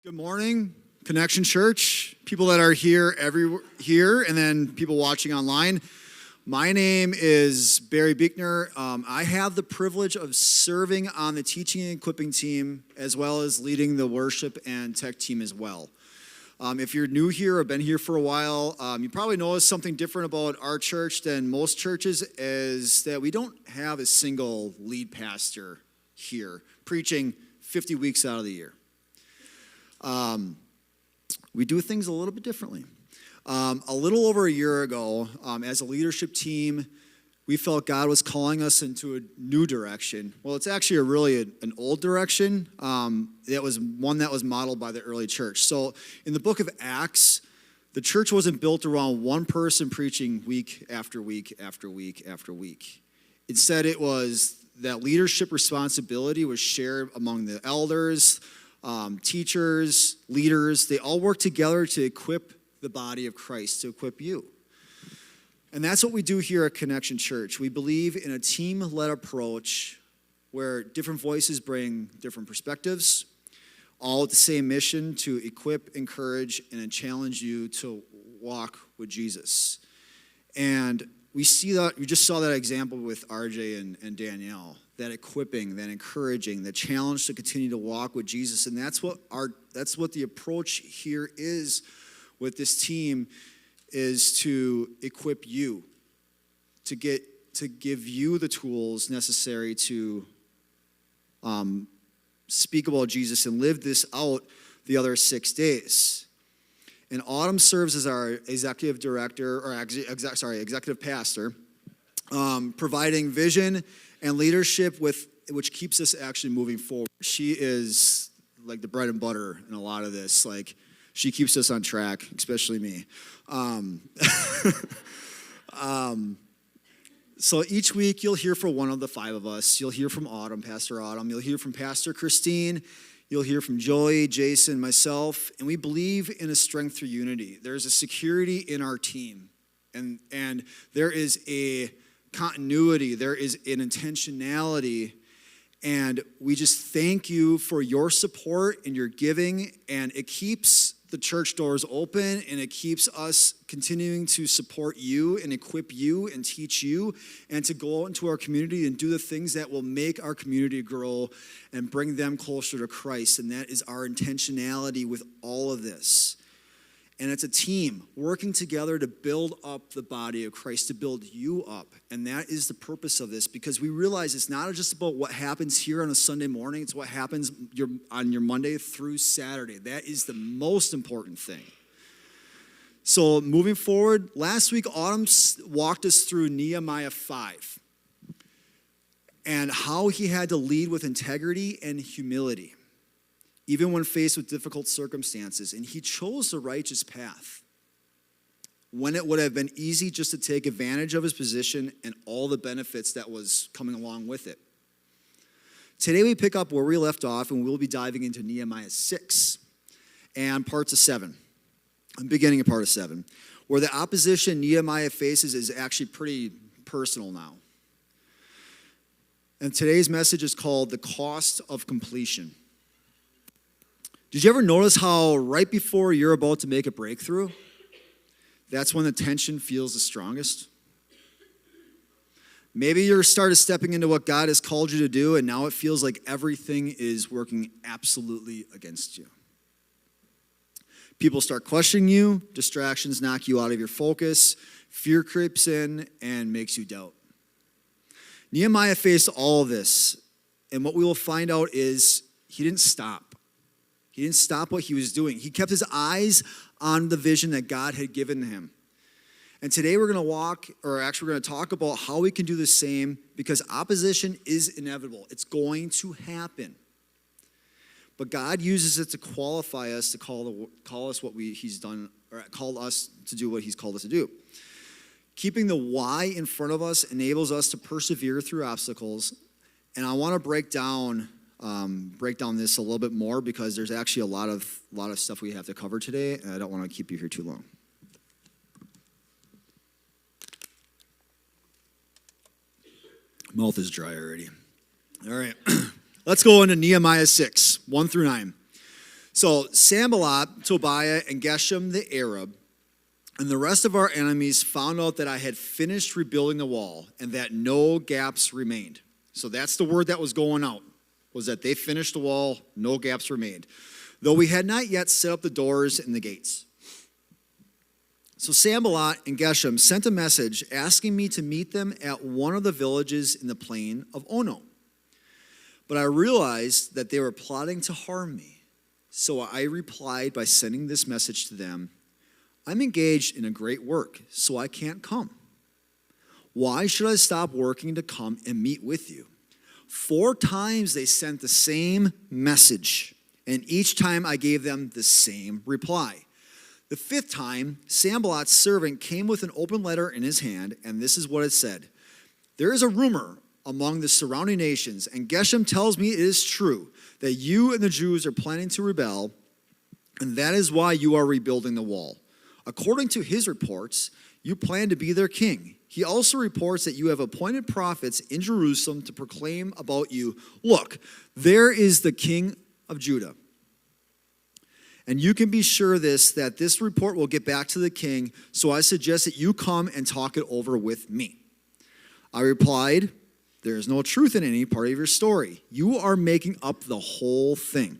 Good morning, Connection Church, people that are here and then people watching online. My name is Buechner. I have the privilege of serving on the teaching and equipping team as well as leading the worship and tech team as well. If you're new here or been here for a while, you probably notice something different about our church than most churches is that we don't have a single lead pastor here preaching 50 weeks out of the year. We do things a little bit differently. A little over a year ago, as a leadership team, we felt God was calling us into a new direction. Well, it's actually an old direction. That was one that was modeled by the early church. So in the book of Acts, the church wasn't built around one person preaching week after week after week after week. Instead, it was that leadership responsibility was shared among the elders, teachers, leaders. They all work together to equip the body of Christ, to equip you. And that's what we do here at Connection Church. We believe in a team-led approach where different voices bring different perspectives, all with the same mission to equip, encourage, and challenge you to walk with Jesus. And we just saw that example with RJ and Danielle. That equipping, that encouraging, the challenge to continue to walk with Jesus. And that's what the approach here is with this team, is to equip you, to give you the tools necessary to speak about Jesus and live this out the other 6 days. And Autumn serves as our executive pastor, providing vision and leadership which keeps us actually moving forward. She is like the bread and butter in a lot of this. Like, she keeps us on track, especially me. So each week you'll hear from one of the five of us. You'll hear from Autumn, Pastor Autumn. You'll hear from Pastor Christine. You'll hear from Joey, Jason, myself. And we believe in a strength through unity. There's a security in our team. And there is a continuity, there is an intentionality, and we just thank you for your support and your giving, and it keeps the church doors open, and it keeps us continuing to support you and equip you and teach you, and to go out into our community and do the things that will make our community grow and bring them closer to Christ. And that is our intentionality with all of this. And it's a team working together to build up the body of Christ, to build you up. And that is the purpose of this, because we realize it's not just about what happens here on a Sunday morning. It's what happens on your Monday through Saturday. That is the most important thing. So moving forward, last week, Autumn walked us through Nehemiah 5 and how he had to lead with integrity and humility, even when faced with difficult circumstances. And he chose the righteous path when it would have been easy just to take advantage of his position and all the benefits that was coming along with it. Today we pick up where we left off, and we'll be diving into Nehemiah 6 and parts of 7. I'm beginning of part of 7, where the opposition Nehemiah faces is actually pretty personal now. And today's message is called The Cost of Completion. Did you ever notice how right before you're about to make a breakthrough, that's when the tension feels the strongest? Maybe you're started stepping into what God has called you to do, and now it feels like everything is working absolutely against you. People start questioning you, distractions knock you out of your focus, fear creeps in and makes you doubt. Nehemiah faced all of this, and what we will find out is he didn't stop. He didn't stop what he was doing. He kept his eyes on the vision that God had given him. And today we're going to talk about how we can do the same, because opposition is inevitable. It's going to happen. But God uses it to qualify us, to call us what He's done, or call us to do what He's called us to do. Keeping the why in front of us enables us to persevere through obstacles. And I want to break down this a little bit more, because there's actually a lot of stuff we have to cover today, and I don't want to keep you here too long. Mouth is dry already. All right, let's go into Nehemiah 6, 1 through 9. So Sanballat, Tobiah, and Geshem the Arab, and the rest of our enemies found out that I had finished rebuilding the wall and that no gaps remained. So that's the word that was going out, was that they finished the wall, no gaps remained, though we had not yet set up the doors and the gates. So Sanballat and Geshem sent a message asking me to meet them at one of the villages in the plain of Ono. But I realized that they were plotting to harm me. So I replied by sending this message to them: I'm engaged in a great work, so I can't come. Why should I stop working to come and meet with you? 4 times they sent the same message, and each time I gave them the same reply. The 5th time, Sanballat's servant came with an open letter in his hand, and this is what it said: There is a rumor among the surrounding nations, and Geshem tells me it is true, that you and the Jews are planning to rebel, and that is why you are rebuilding the wall. According to his reports, you plan to be their king. He also reports that you have appointed prophets in Jerusalem to proclaim about you, look, there is the king of Judah. And you can be sure that this report will get back to the king, so I suggest that you come and talk it over with me. I replied, there is no truth in any part of your story. You are making up the whole thing.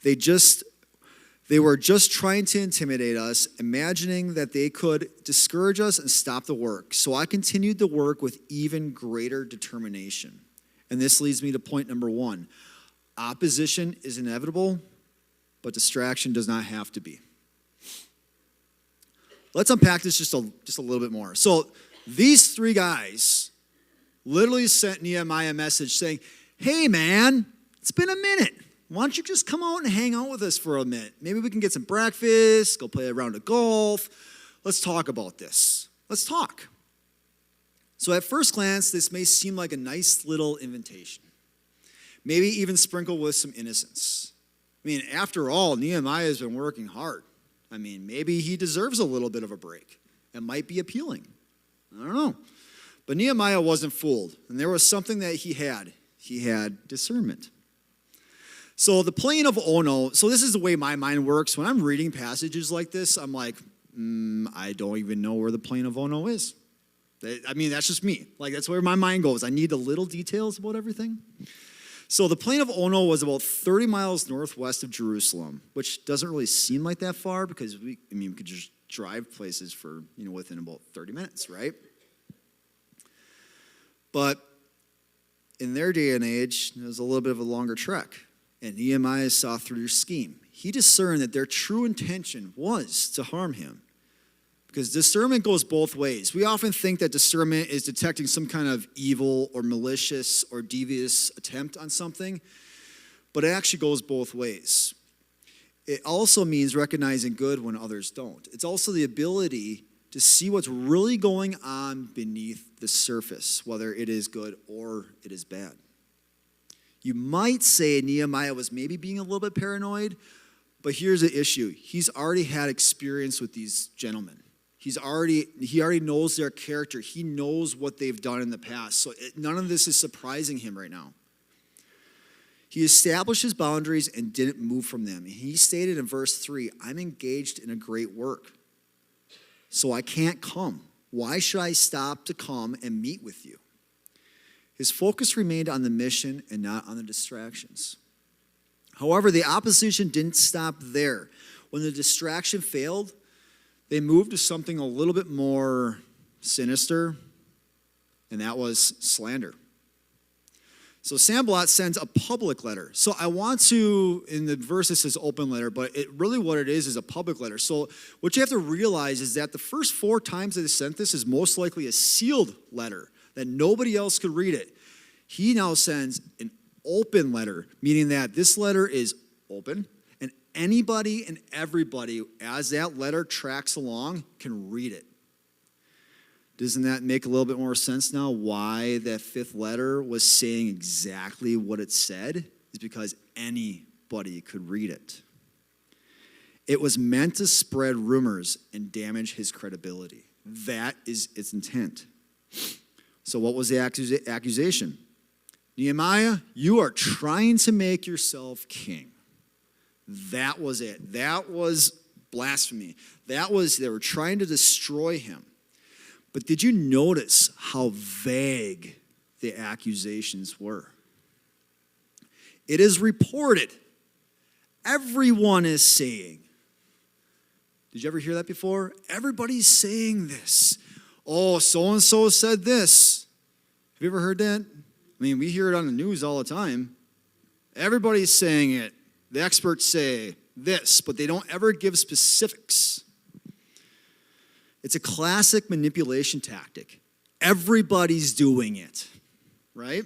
They were just trying to intimidate us, imagining that they could discourage us and stop the work. So I continued the work with even greater determination. And this leads me to point number 1. Opposition is inevitable, but distraction does not have to be. Let's unpack this just a little bit more. So these 3 guys literally sent Nehemiah a message saying, hey man, it's been a minute. Why don't you just come out and hang out with us for a minute? Maybe we can get some breakfast, go play a round of golf. Let's talk about this. Let's talk. So at first glance, this may seem like a nice little invitation. Maybe even sprinkled with some innocence. I mean, after all, Nehemiah has been working hard. I mean, maybe he deserves a little bit of a break. It might be appealing. I don't know. But Nehemiah wasn't fooled, and there was something that he had. He had discernment. So the plain of Ono, so this is the way my mind works. When I'm reading passages like this, I'm like, I don't even know where the plain of Ono is. I mean, that's just me. Like, that's where my mind goes. I need the little details about everything. So the plain of Ono was about 30 miles northwest of Jerusalem, which doesn't really seem like that far because we could just drive places for, within about 30 minutes, right? But in their day and age, it was a little bit of a longer trek. And Nehemiah saw through their scheme. He discerned that their true intention was to harm him. Because discernment goes both ways. We often think that discernment is detecting some kind of evil or malicious or devious attempt on something, but it actually goes both ways. It also means recognizing good when others don't. It's also the ability to see what's really going on beneath the surface, whether it is good or it is bad. You might say Nehemiah was maybe being a little bit paranoid, but here's the issue. He's already had experience with these gentlemen. He already knows their character. He knows what they've done in the past. So none of this is surprising him right now. He established his boundaries and didn't move from them. He stated in verse 3, I'm engaged in a great work, so I can't come. Why should I stop to come and meet with you? His focus remained on the mission and not on the distractions. However, the opposition didn't stop there. When the distraction failed, they moved to something a little bit more sinister, and that was slander. So Sanballat sends a public letter. So I want to, in the verse it says open letter, but really what it is a public letter. So what you have to realize is that the first 4 times that they sent this is most likely a sealed letter, that nobody else could read it. He now sends an open letter, meaning that this letter is open, and anybody and everybody, as that letter tracks along, can read it. Doesn't that make a little bit more sense now why that 5th letter was saying exactly what it said? Is because anybody could read it. It was meant to spread rumors and damage his credibility. That is its intent. So what was the accusation? Nehemiah, you are trying to make yourself king. That was it. That was blasphemy. They were trying to destroy him. But did you notice how vague the accusations were? It is reported. Everyone is saying. Did you ever hear that before? Everybody's saying this. Oh, so-and-so said this. Have you ever heard that? I mean, we hear it on the news all the time. Everybody's saying it. The experts say this, but they don't ever give specifics. It's a classic manipulation tactic. Everybody's doing it, right?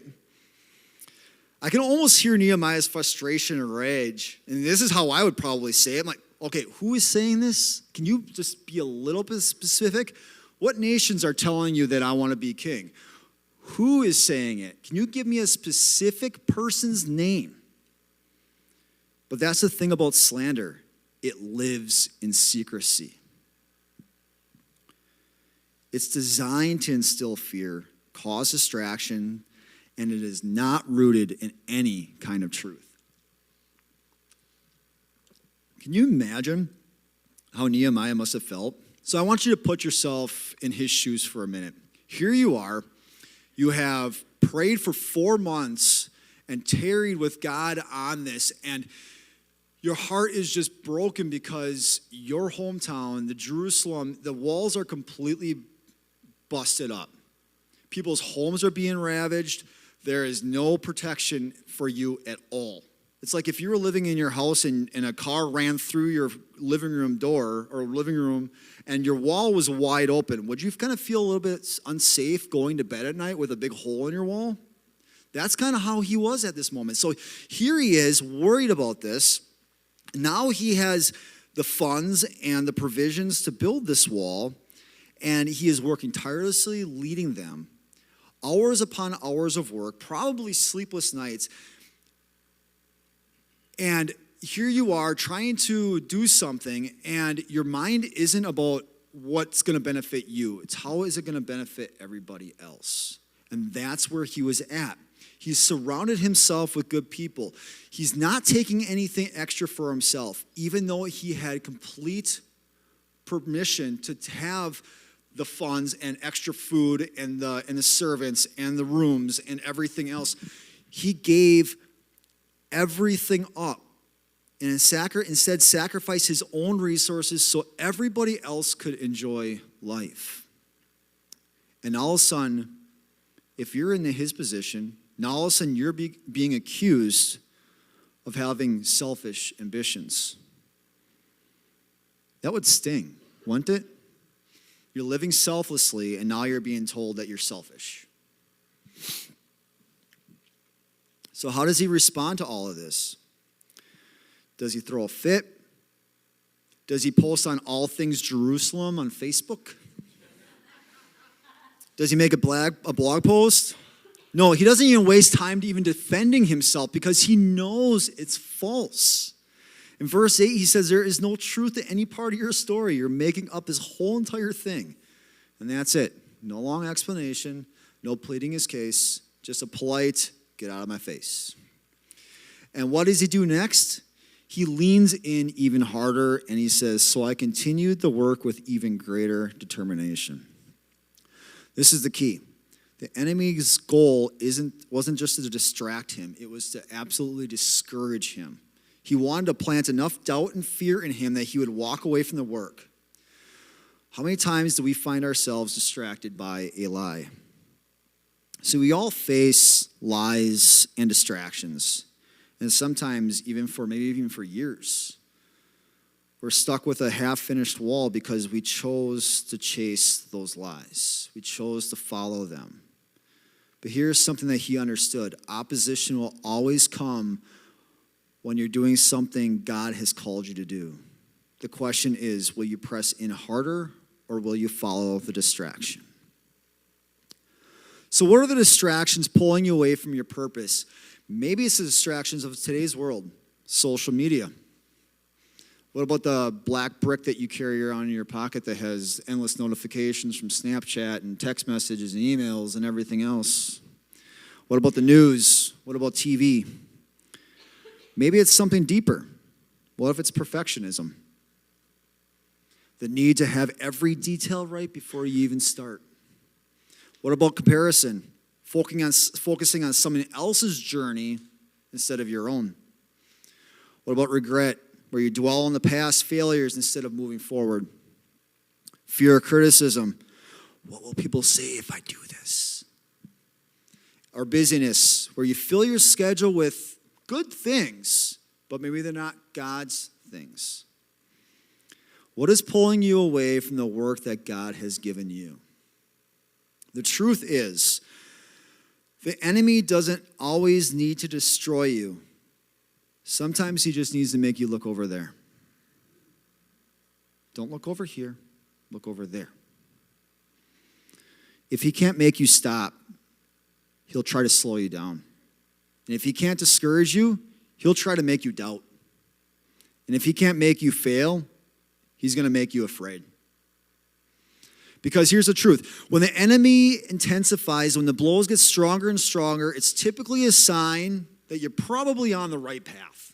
I can almost hear Nehemiah's frustration and rage, and this is how I would probably say it. I'm like, okay, who is saying this? Can you just be a little bit specific? What nations are telling you that I want to be king? Who is saying it? Can you give me a specific person's name? But that's the thing about slander. It lives in secrecy. It's designed to instill fear, cause distraction, and it is not rooted in any kind of truth. Can you imagine how Nehemiah must have felt? So I want you to put yourself in his shoes for a minute. Here you are. You have prayed for 4 months and tarried with God on this, and your heart is just broken because your hometown, the Jerusalem, the walls are completely busted up. People's homes are being ravaged. There is no protection for you at all. It's like if you were living in your house and a car ran through your living room door or living room and your wall was wide open. Would you kind of feel a little bit unsafe going to bed at night with a big hole in your wall? That's kind of how he was at this moment. So here he is worried about this. Now he has the funds and the provisions to build this wall, and he is working tirelessly, leading them. Hours upon hours of work, probably sleepless nights. And here you are trying to do something, and your mind isn't about what's going to benefit you. It's how is it going to benefit everybody else. And that's where he was at. He's surrounded himself with good people. He's not taking anything extra for himself, even though he had complete permission to have the funds and extra food and the servants and the rooms and everything else. He gave everything up and instead sacrificed his own resources so everybody else could enjoy life. And all of a sudden, if you're in his position, now all of a sudden you're being accused of having selfish ambitions. That would sting, wouldn't it? You're living selflessly, and now you're being told that you're selfish. So how does he respond to all of this? Does he throw a fit? Does he post on All Things Jerusalem on Facebook? Does he make a blog post? No, he doesn't even waste time to even defending himself because he knows it's false. In verse 8, he says, there is no truth to any part of your story. You're making up this whole entire thing. And that's it. No long explanation, no pleading his case, just a polite, get out of my face. And what does he do next? He leans in even harder and he says, so I continued the work with even greater determination. This is the key. The enemy's goal wasn't just to distract him. It was to absolutely discourage him. He wanted to plant enough doubt and fear in him that he would walk away from the work. How many times do we find ourselves distracted by a lie? So we all face lies and distractions. And sometimes maybe even for years. We're stuck with a half-finished wall because we chose to chase those lies. We chose to follow them. But here's something that he understood. Opposition will always come when you're doing something God has called you to do. The question is, will you press in harder or will you follow the distraction? So what are the distractions pulling you away from your purpose? Maybe it's the distractions of today's world, social media. What about the black brick that you carry around in your pocket that has endless notifications from Snapchat and text messages and emails and everything else? What about the news? What about TV? Maybe it's something deeper. What if it's perfectionism? The need to have every detail right before you even start. What about comparison? Focusing on someone else's journey instead of your own. What about regret, where you dwell on the past failures instead of moving forward? Fear of criticism. What will people say if I do this? Or busyness, where you fill your schedule with good things, but maybe they're not God's things. What is pulling you away from the work that God has given you? The truth is, the enemy doesn't always need to destroy you. Sometimes he just needs to make you look over there. Don't look over here, look over there. If he can't make you stop, he'll try to slow you down. And if he can't discourage you, he'll try to make you doubt. And if he can't make you fail, he's going to make you afraid. Because here's the truth. When the enemy intensifies, when the blows get stronger and stronger, it's typically a sign that you're probably on the right path.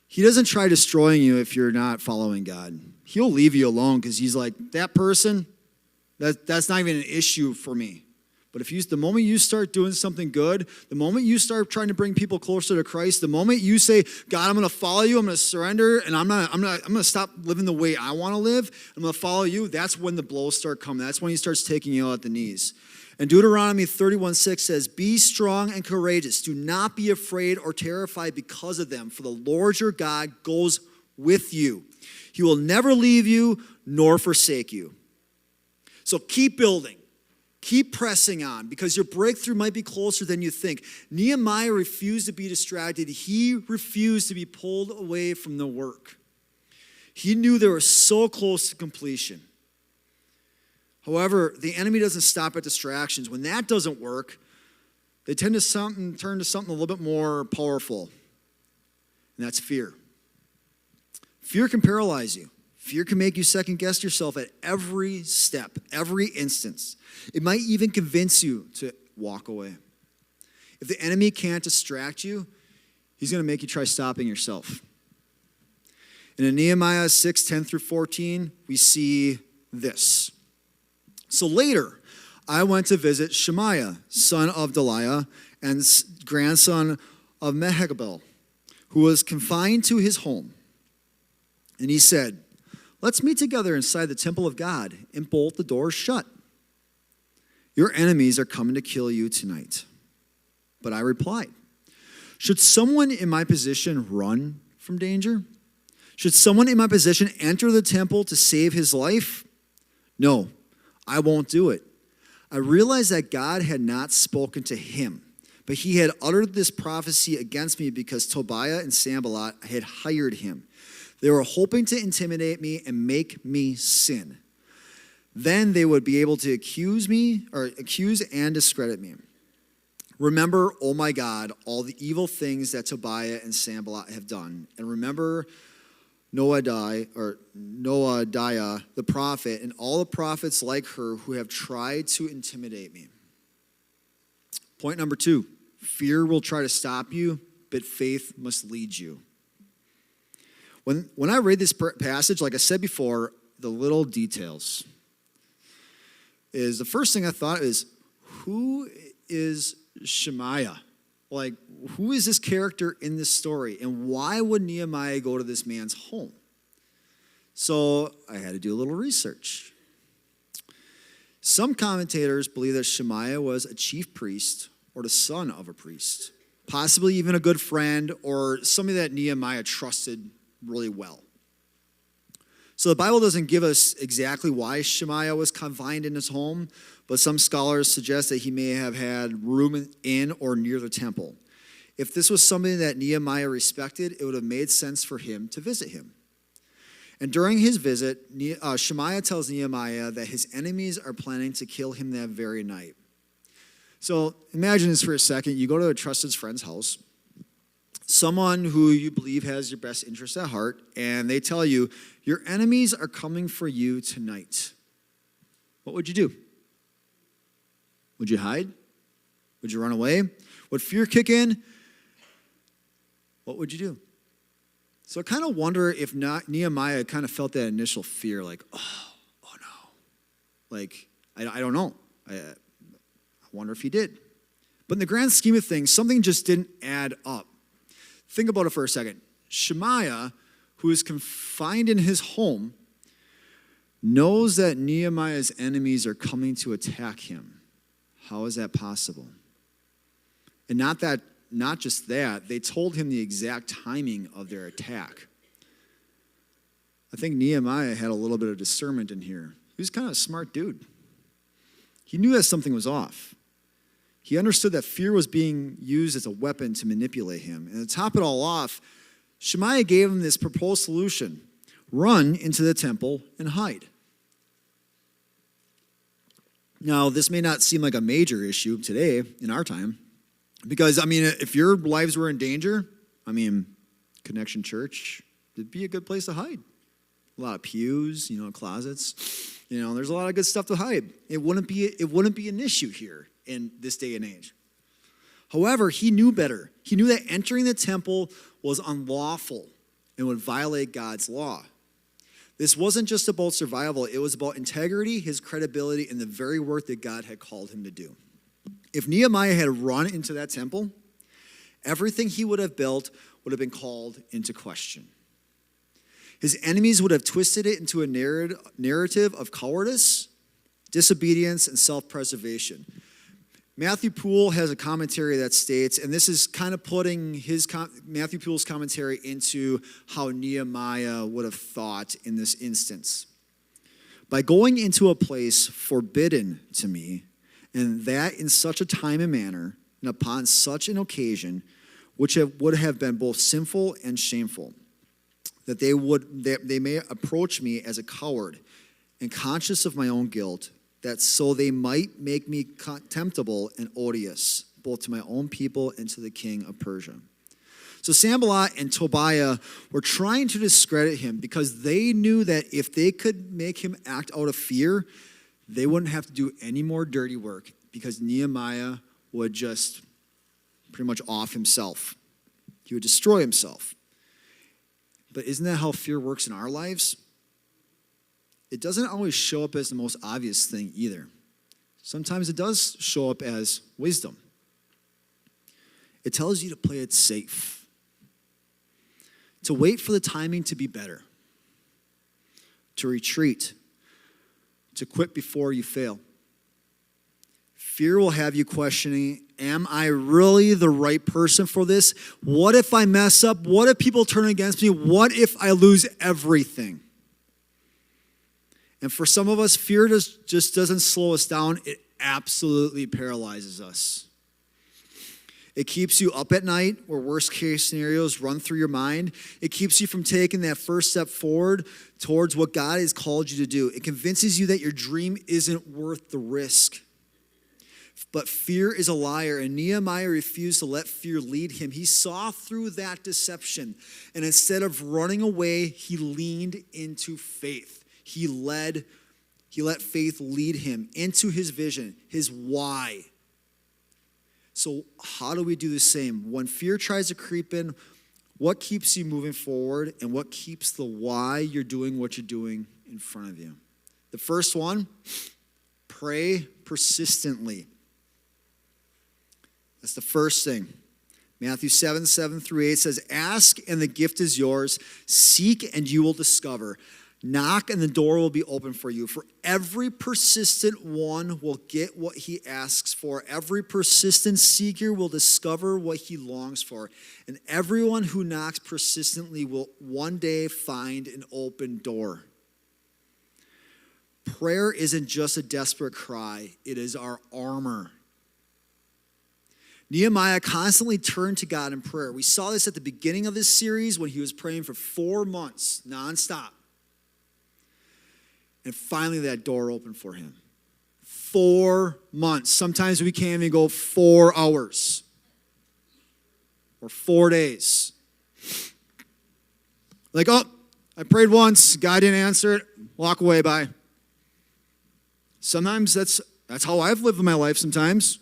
He doesn't try destroying you if you're not following God. He'll leave you alone because he's like, that person, that's not even an issue for me. But the moment you start doing something good, the moment you start trying to bring people closer to Christ, the moment you say, God, I'm going to follow you, I'm going to surrender, and I'm going to stop living the way I want to live, I'm going to follow you, that's when the blows start coming. That's when he starts taking you out at the knees. And Deuteronomy 31:6 says, be strong and courageous. Do not be afraid or terrified because of them, for the Lord your God goes with you. He will never leave you nor forsake you. So keep building. Keep pressing on because your breakthrough might be closer than you think. Nehemiah refused to be distracted. He refused to be pulled away from the work. He knew they were so close to completion. However, the enemy doesn't stop at distractions. When that doesn't work, they tend to turn to something a little bit more powerful, and that's fear. Fear can paralyze you. Fear can make you second guess yourself at every step, every instance. It might even convince you to walk away. If the enemy can't distract you, he's going to make you try stopping yourself. And in Nehemiah 6:10-14, we see this. So later, I went to visit Shemaiah, son of Delaiah, and grandson of Mehetabel, who was confined to his home. And he said, let's meet together inside the temple of God and bolt the doors shut. Your enemies are coming to kill you tonight. But I replied, should someone in my position run from danger? Should someone in my position enter the temple to save his life? No, I won't do it. I realized that God had not spoken to him, but he had uttered this prophecy against me because Tobiah and Sanballat had hired him. They were hoping to intimidate me and make me sin. Then they would be able to accuse and discredit me. Remember, oh my God, all the evil things that Tobiah and Sanballat have done. And remember Noadiah the prophet and all the prophets like her who have tried to intimidate me. Point number 2, fear will try to stop you, but faith must lead you. When I read this passage, like I said before, the little details is the first thing I thought is, who is Shemaiah? Like, who is this character in this story? And why would Nehemiah go to this man's home? So I had to do a little research. Some commentators believe that Shemaiah was a chief priest or the son of a priest, possibly even a good friend or somebody that Nehemiah trusted really well. So the Bible doesn't give us exactly why Shemaiah was confined in his home, but some scholars suggest that he may have had room in or near the temple. If this was somebody that Nehemiah respected, it would have made sense for him to visit him. And during his visit, Shemaiah tells Nehemiah that his enemies are planning to kill him that very night. So imagine this for a second. You go to a trusted friend's house, someone who you believe has your best interest at heart, and they tell you, your enemies are coming for you tonight. What would you do? Would you hide? Would you run away? Would fear kick in? What would you do? So I kind of wonder if not Nehemiah kind of felt that initial fear, like, oh no. Like, I don't know. I wonder if he did. But in the grand scheme of things, something just didn't add up. Think about it for a second. Shemaiah, who is confined in his home, knows that Nehemiah's enemies are coming to attack him. How is that possible? And not just that, they told him the exact timing of their attack. I think Nehemiah had a little bit of discernment in here. He was kind of a smart dude. He knew that something was off. He understood that fear was being used as a weapon to manipulate him. And to top it all off, Shemaiah gave him this proposed solution: run into the temple and hide. Now, this may not seem like a major issue today in our time, because, if your lives were in danger, Connection Church, it'd be a good place to hide. A lot of pews, closets. There's a lot of good stuff to hide. It wouldn't be an issue here in this day and age. However, he knew better. He knew that entering the temple was unlawful and would violate God's law. This wasn't just about survival. It was about integrity, his credibility, and the very work that God had called him to do. If Nehemiah had run into that temple, everything he would have built would have been called into question. His enemies would have twisted it into a narrative of cowardice, disobedience, and self-preservation. Matthew Poole has a commentary that states, and this is kind of putting Matthew Poole's commentary into how Nehemiah would have thought in this instance. By going into a place forbidden to me, and that in such a time and manner, and upon such an occasion, which would have been both sinful and shameful, that they may approach me as a coward and conscious of my own guilt, that so they might make me contemptible and odious, both to my own people and to the king of Persia. So Sanballat and Tobiah were trying to discredit him because they knew that if they could make him act out of fear, they wouldn't have to do any more dirty work, because Nehemiah would just pretty much off himself. He would destroy himself. But isn't that how fear works in our lives? It doesn't always show up as the most obvious thing either. Sometimes it does show up as wisdom. It tells you to play it safe, to wait for the timing to be better, to retreat, to quit before you fail. Fear will have you questioning, am I really the right person for this? What if I mess up? What if people turn against me? What if I lose everything? And for some of us, fear just doesn't slow us down. It absolutely paralyzes us. It keeps you up at night where worst case scenarios run through your mind. It keeps you from taking that first step forward towards what God has called you to do. It convinces you that your dream isn't worth the risk. But fear is a liar, and Nehemiah refused to let fear lead him. He saw through that deception, and instead of running away, he leaned into faith. He let faith lead him into his vision, his why. So how do we do the same? When fear tries to creep in, what keeps you moving forward, and what keeps the why you're doing what you're doing in front of you? The first one, pray persistently. That's the first thing. Matthew 7:7-8 says, ask and the gift is yours. Seek and you will discover. Knock and the door will be open for you. For every persistent one will get what he asks for. Every persistent seeker will discover what he longs for. And everyone who knocks persistently will one day find an open door. Prayer isn't just a desperate cry. It is our armor. Nehemiah constantly turned to God in prayer. We saw this at the beginning of this series when he was praying for 4 months, nonstop. And finally that door opened for him. 4 months. Sometimes we can't even go 4 hours or 4 days. Like, oh, I prayed once, God didn't answer it, walk away, bye. Sometimes that's how I've lived my life sometimes.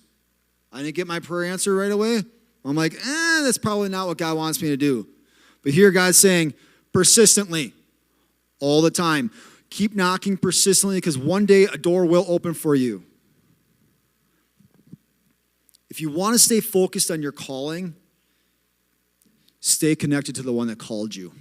I didn't get my prayer answer right away. I'm like, that's probably not what God wants me to do. But here God's saying, persistently, all the time. Keep knocking persistently because one day a door will open for you. If you want to stay focused on your calling, stay connected to the one that called you.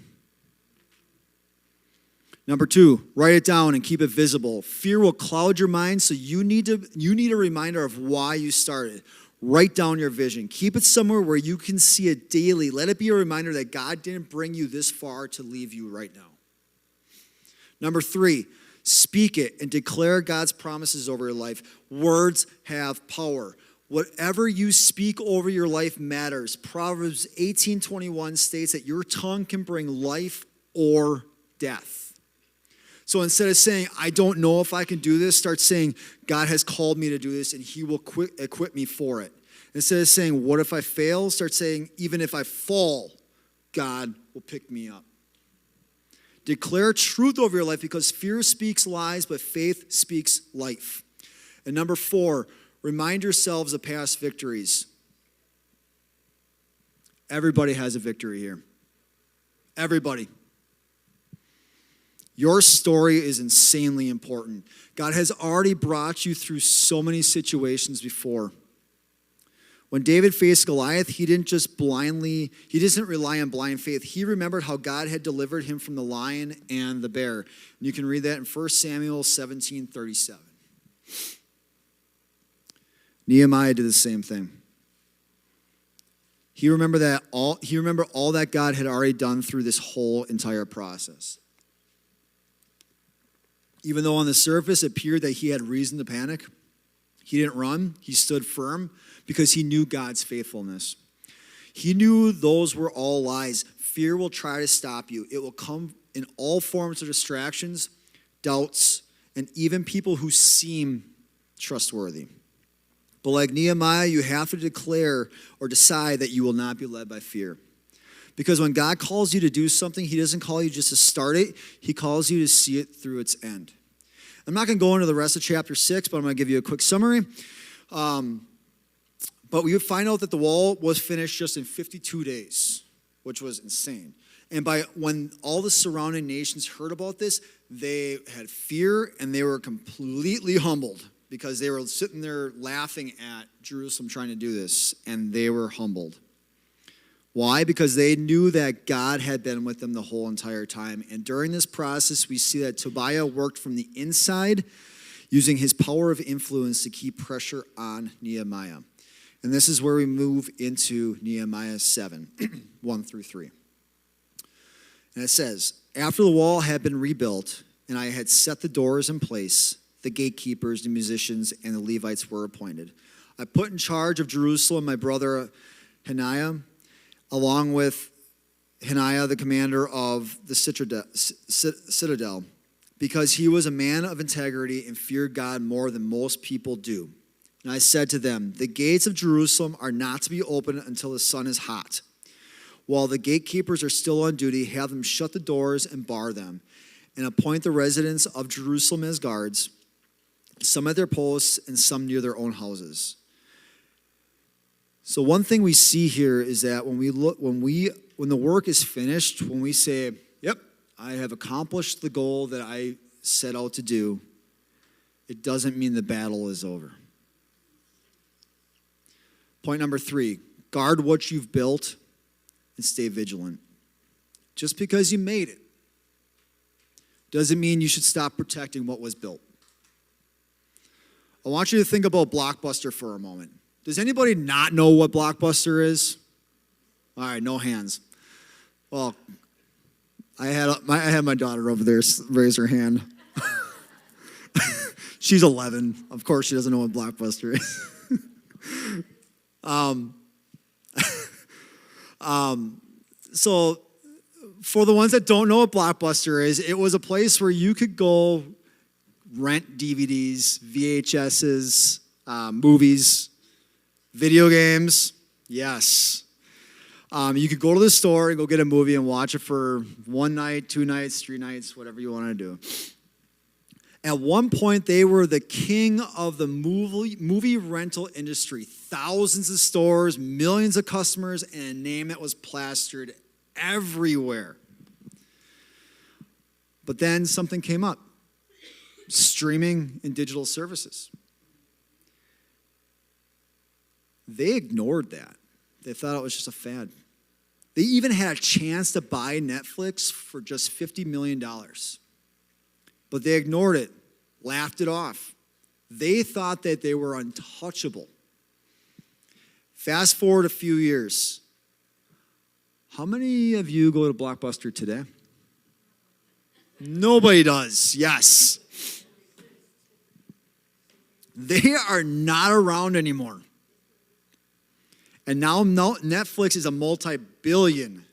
Number 2, write it down and keep it visible. Fear will cloud your mind, so you need a reminder of why you started. Write down your vision. Keep it somewhere where you can see it daily. Let it be a reminder that God didn't bring you this far to leave you right now. Number 3, speak it and declare God's promises over your life. Words have power. Whatever you speak over your life matters. Proverbs 18:21 states that your tongue can bring life or death. So instead of saying, I don't know if I can do this, start saying, God has called me to do this and he will equip me for it. Instead of saying, what if I fail? Start saying, even if I fall, God will pick me up. Declare truth over your life because fear speaks lies, but faith speaks life. And number 4, remind yourselves of past victories. Everybody has a victory here. Everybody. Your story is insanely important. God has already brought you through so many situations before. When David faced Goliath, he didn't rely on blind faith. He remembered how God had delivered him from the lion and the bear. And you can read that in 1 Samuel 17:37. Nehemiah did the same thing. He remembered all that God had already done through this whole entire process. Even though on the surface it appeared that he had reason to panic, he didn't run. He stood firm because he knew God's faithfulness. He knew those were all lies. Fear will try to stop you. It will come in all forms of distractions, doubts, and even people who seem trustworthy. But like Nehemiah, you have to declare or decide that you will not be led by fear. Because when God calls you to do something, he doesn't call you just to start it. He calls you to see it through its end. I'm not going to go into the rest of chapter 6, but I'm going to give you a quick summary. But we would find out that the wall was finished just in 52 days, which was insane. And when all the surrounding nations heard about this, they had fear and they were completely humbled because they were sitting there laughing at Jerusalem trying to do this, and they were humbled. Why? Because they knew that God had been with them the whole entire time. And during this process, we see that Tobiah worked from the inside, using his power of influence to keep pressure on Nehemiah. And this is where we move into Nehemiah 7, 1 through 3. And it says, after the wall had been rebuilt, and I had set the doors in place, the gatekeepers, the musicians, and the Levites were appointed. I put in charge of Jerusalem my brother Hananiah, along with Hananiah, the commander of the citadel, because he was a man of integrity and feared God more than most people do. And I said to them, the gates of Jerusalem are not to be opened until the sun is hot. While the gatekeepers are still on duty, have them shut the doors and bar them, and appoint the residents of Jerusalem as guards, some at their posts and some near their own houses. So one thing we see here is that when the work is finished, when we say, yep, I have accomplished the goal that I set out to do, it doesn't mean the battle is over. Point number 3, guard what you've built and stay vigilant. Just because you made it doesn't mean you should stop protecting what was built. I want you to think about Blockbuster for a moment. Does anybody not know what Blockbuster is? All right, no hands. Well, I had my daughter over there raise her hand. She's 11. Of course, she doesn't know what Blockbuster is. So for the ones that don't know what Blockbuster is, it was a place where you could go rent DVDs, VHSs, movies, video games. Yes. You could go to the store and go get a movie and watch it for 1 night, 2 nights, 3 nights, whatever you want to do. At one point, they were the king of the movie rental industry. Thousands of stores, millions of customers, and a name that was plastered everywhere. But then something came up. Streaming and digital services. They ignored that. They thought it was just a fad. They even had a chance to buy Netflix for just $50 million. But they ignored it, laughed it off. They thought that they were untouchable. Fast forward a few years. How many of you go to Blockbuster today? Nobody does, yes. They are not around anymore. And now Netflix is a multi-billion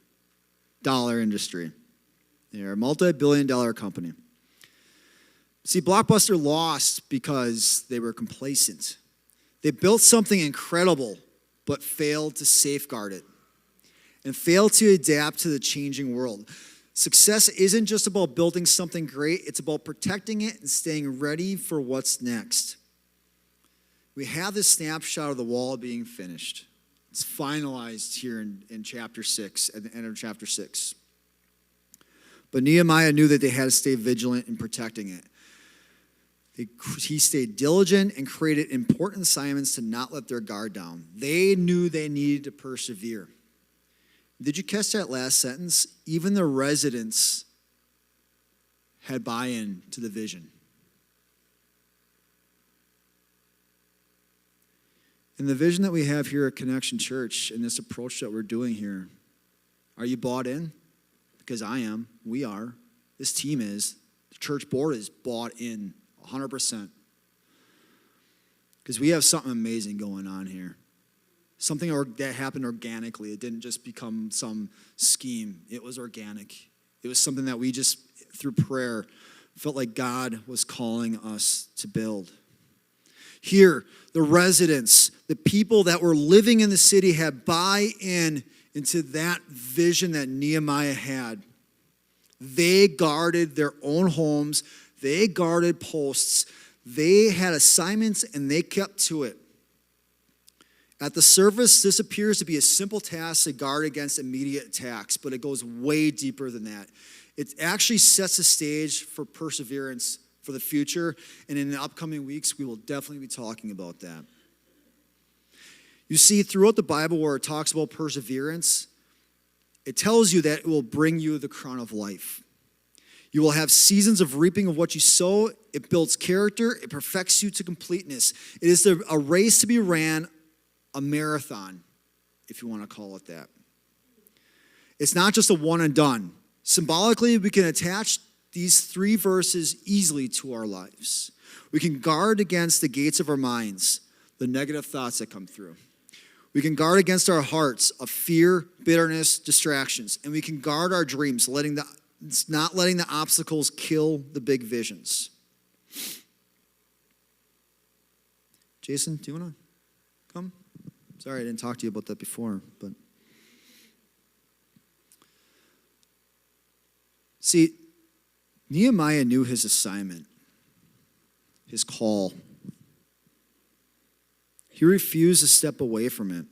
dollar industry. They're a multi-billion dollar company. See, Blockbuster lost because they were complacent. They built something incredible, but failed to safeguard it and failed to adapt to the changing world. Success isn't just about building something great. It's about protecting it and staying ready for what's next. We have this snapshot of the wall being finished. It's finalized here in chapter 6, at the end of chapter 6. But Nehemiah knew that they had to stay vigilant in protecting it. He stayed diligent and created important assignments to not let their guard down. They knew they needed to persevere. Did you catch that last sentence? Even the residents had buy-in to the vision. And the vision that we have here at Connection Church and this approach that we're doing here, are you bought in? Because I am. We are. This team is. The church board is bought in 100%. Because we have something amazing going on here. Something that happened organically. It didn't just become some scheme. It was organic. It was something that we just, through prayer, felt like God was calling us to build. Here, the residents, the people that were living in the city had buy-in into that vision that Nehemiah had. They guarded their own homes. They guarded posts. They had assignments and they kept to it. At the surface, this appears to be a simple task to guard against immediate attacks, but it goes way deeper than that. It actually sets the stage for perseverance for the future, and in the upcoming weeks, we will definitely be talking about that. You see, throughout the Bible where it talks about perseverance, it tells you that it will bring you the crown of life. You will have seasons of reaping of what you sow. It builds character. It perfects you to completeness. It is a race to be ran, a marathon, if you want to call it that. It's not just a one and done. Symbolically, we can attach these 3 verses easily to our lives. We can guard against the gates of our minds, the negative thoughts that come through. We can guard against our hearts of fear, bitterness, distractions. And we can guard our dreams, not letting the obstacles kill the big visions. Jason, do you want to come? Sorry, I didn't talk to you about that before, but see, Nehemiah knew his assignment, his call. He refused to step away from it.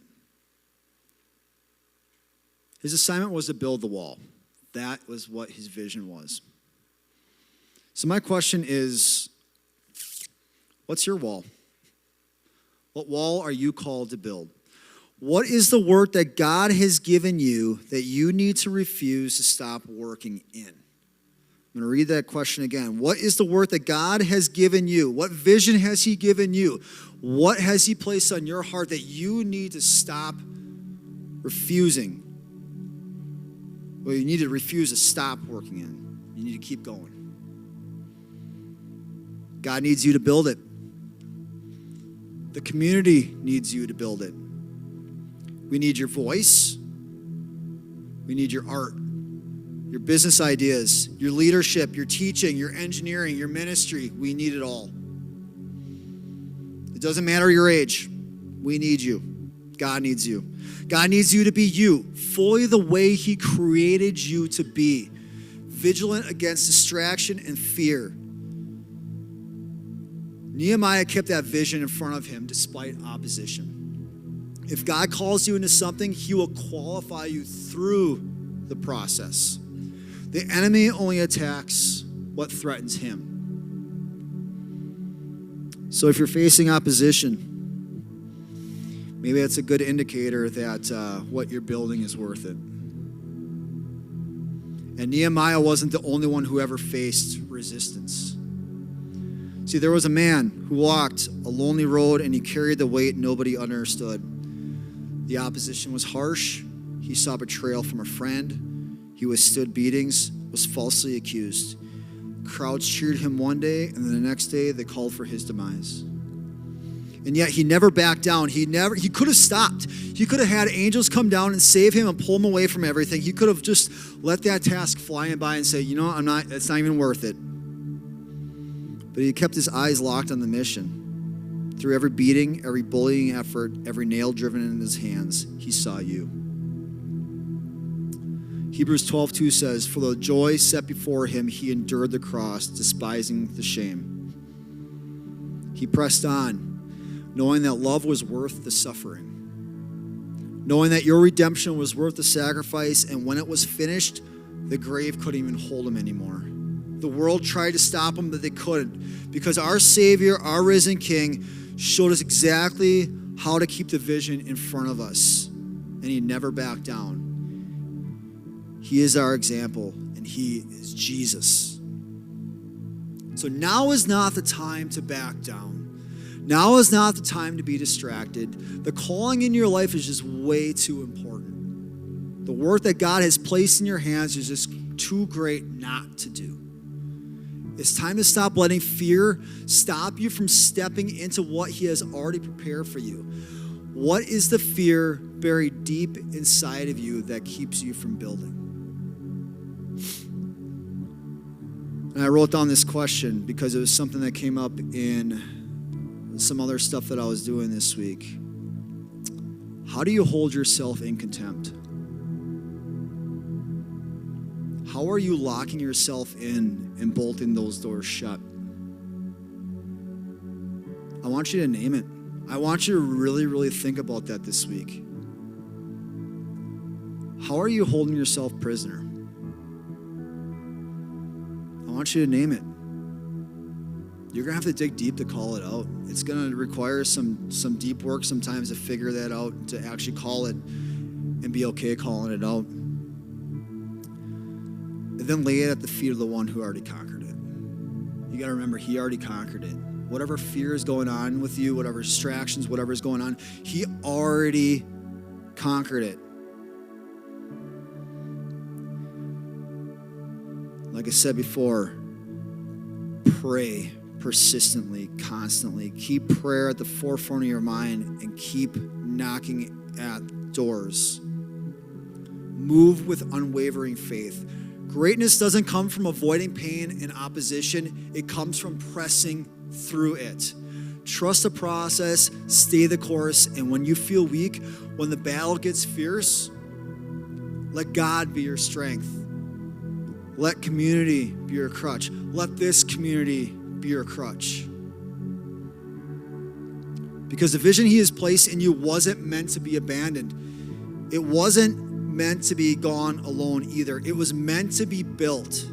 His assignment was to build the wall. That was what his vision was. So my question is, what's your wall? What wall are you called to build? What is the work that God has given you that you need to refuse to stop working in? I'm going to read that question again. What is the work that God has given you? What vision has he given you? What has he placed on your heart that you need to stop refusing? Well, you need to refuse to stop working in. You need to keep going. God needs you to build it. The community needs you to build it. We need your voice. We need your art, your business ideas, your leadership, your teaching, your engineering, your ministry. We need it all. It doesn't matter your age. We need you. God needs you. God needs you to be you, fully the way he created you to be, vigilant against distraction and fear. Nehemiah kept that vision in front of him despite opposition. If God calls you into something, he will qualify you through the process. The enemy only attacks what threatens him. So if you're facing opposition, maybe that's a good indicator that what you're building is worth it. And Nehemiah wasn't the only one who ever faced resistance. See, there was a man who walked a lonely road and he carried the weight nobody understood. The opposition was harsh. He saw betrayal from a friend. He withstood beatings, was falsely accused. Crowds cheered him one day, and then the next day they called for his demise. And yet he never backed down. He could have stopped. He could have had angels come down and save him and pull him away from everything. He could have just let that task fly by and say, you know, it's not even worth it. But he kept his eyes locked on the mission. Through every beating, every bullying effort, every nail driven in his hands, he saw you. Hebrews 12:2 says, for the joy set before him, he endured the cross, despising the shame. He pressed on, knowing that love was worth the suffering, knowing that your redemption was worth the sacrifice, and when it was finished, the grave couldn't even hold him anymore. The world tried to stop him, but they couldn't, because our Savior, our risen King, showed us exactly how to keep the vision in front of us, and he never backed down. He is our example, and he is Jesus. So now is not the time to back down. Now is not the time to be distracted. The calling in your life is just way too important. The work that God has placed in your hands is just too great not to do. It's time to stop letting fear stop you from stepping into what he has already prepared for you. What is the fear buried deep inside of you that keeps you from building? And I wrote down this question because it was something that came up in some other stuff that I was doing this week. How do you hold yourself in contempt? How are you locking yourself in and bolting those doors shut? I want you to name it. I want you to really, really think about that this week. How are you holding yourself prisoner? I want you to name it. You're going to have to dig deep to call it out. It's going to require some deep work sometimes to figure that out, to actually call it and be okay calling it out. And then lay it at the feet of the one who already conquered it. You got to remember, he already conquered it. Whatever fear is going on with you, whatever distractions, whatever is going on, he already conquered it. Like I said before, pray persistently, constantly. Keep prayer at the forefront of your mind and keep knocking at doors. Move with unwavering faith. Greatness doesn't come from avoiding pain and opposition. It comes from pressing through it. Trust the process, stay the course, and when you feel weak, when the battle gets fierce, let God be your strength. Let community be your crutch. Let this community be your crutch. Because the vision he has placed in you wasn't meant to be abandoned. It wasn't meant to be gone alone either. It was meant to be built.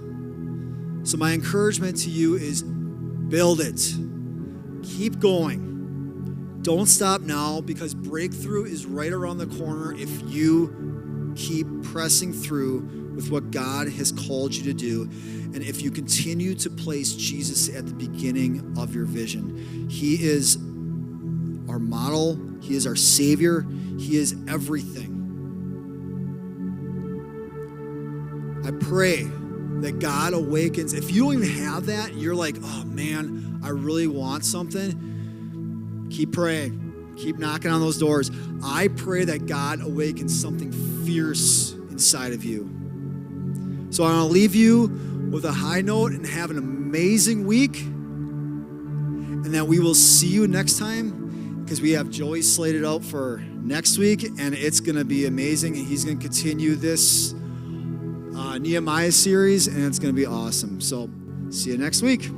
So my encouragement to you is build it. Keep going. Don't stop now, because breakthrough is right around the corner if you keep pressing through with what God has called you to do. And if you continue to place Jesus at the beginning of your vision, he is our model. He is our Savior. He is everything. I pray that God awakens. If you don't even have that, you're like, oh man, I really want something. Keep praying. Keep knocking on those doors. I pray that God awakens something fierce inside of you. So I want to leave you with a high note and have an amazing week. And that we will see you next time, because we have Joey slated out for next week, and it's going to be amazing. And he's going to continue this Nehemiah series, and it's going to be awesome. So see you next week.